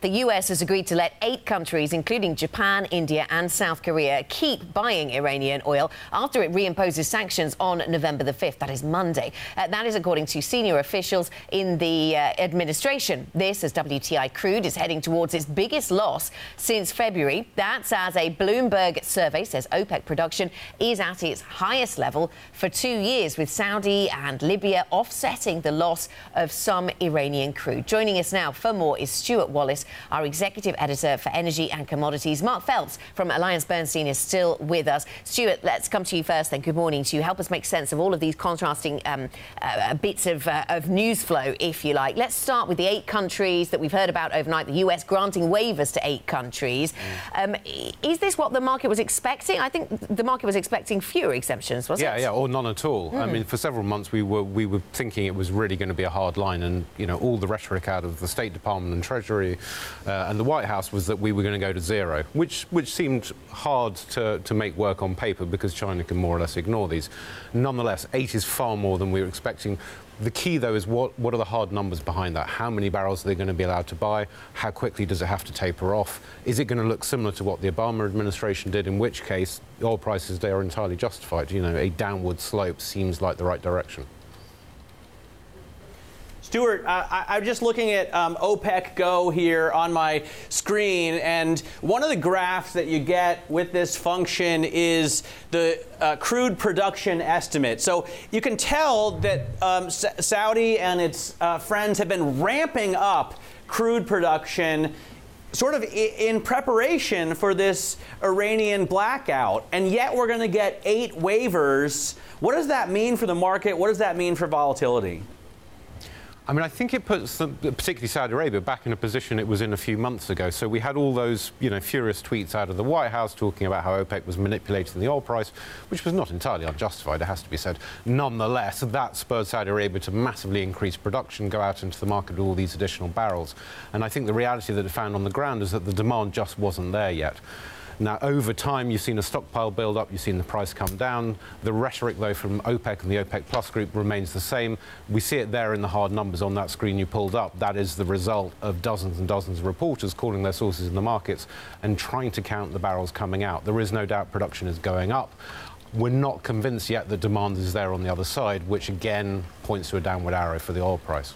The U.S. has agreed to let 8 countries, including Japan, India and South Korea, keep buying Iranian oil after it reimposes sanctions on November the 5th. That is Monday. That is according to senior officials in the administration. This as WTI crude is heading towards its biggest loss since February. That's as a Bloomberg survey says OPEC production is at its highest level for 2 years, with Saudi and Libya offsetting the loss of some Iranian crude. Joining us now for more is Stuart Wallace, our executive editor for energy and commodities. Mark Phelps from AllianceBernstein is still with us. Stuart, let's come to you first then. Good morning to you. Help us make sense of all of these contrasting bits of news flow, if you like. Let's start with the 8 countries that we've heard about overnight, the US granting waivers to 8 countries. Is this what the market was expecting? I think the market was expecting fewer exemptions, wasn't it? Yeah, or none at all. I mean, for several months we were thinking it was really going to be a hard line, and, you know, all the rhetoric out of the State Department and Treasury and the White House was that we were going to go to zero, which seemed hard to make work on paper because China can more or less ignore these. Nonetheless, 8 is far more than we were expecting. The key, though, is what are the hard numbers behind that? How many barrels are they going to be allowed to buy? How quickly does it have to taper off? Is it going to look similar to what the Obama administration did, in which case oil prices, they are entirely justified? You know, a downward slope seems like the right direction. Stuart, I'm just looking at OPEC Go here on my screen, and one of the graphs that you get with this function is the crude production estimate. So you can tell that Saudi and its friends have been ramping up crude production sort of in preparation for this Iranian blackout, and yet we're going to get 8 waivers. What does that mean for the market? What does that mean for volatility? I mean, I think it puts particularly Saudi Arabia back in a position it was in a few months ago. So we had all those, you know, furious tweets out of the White House talking about how OPEC was manipulating the oil price, which was not entirely unjustified, it has to be said. Nonetheless, that spurred Saudi Arabia to massively increase production, go out into the market with all these additional barrels. And I think the reality that it found on the ground is that the demand just wasn't there yet. Now, over time, you've seen a stockpile build up, you've seen the price come down. The rhetoric, though, from OPEC and the OPEC Plus group remains the same. We see it there in the hard numbers on that screen you pulled up. That is the result of dozens and dozens of reporters calling their sources in the markets and trying to count the barrels coming out. There is no doubt production is going up. We're not convinced yet that demand is there on the other side, which again points to a downward arrow for the oil price.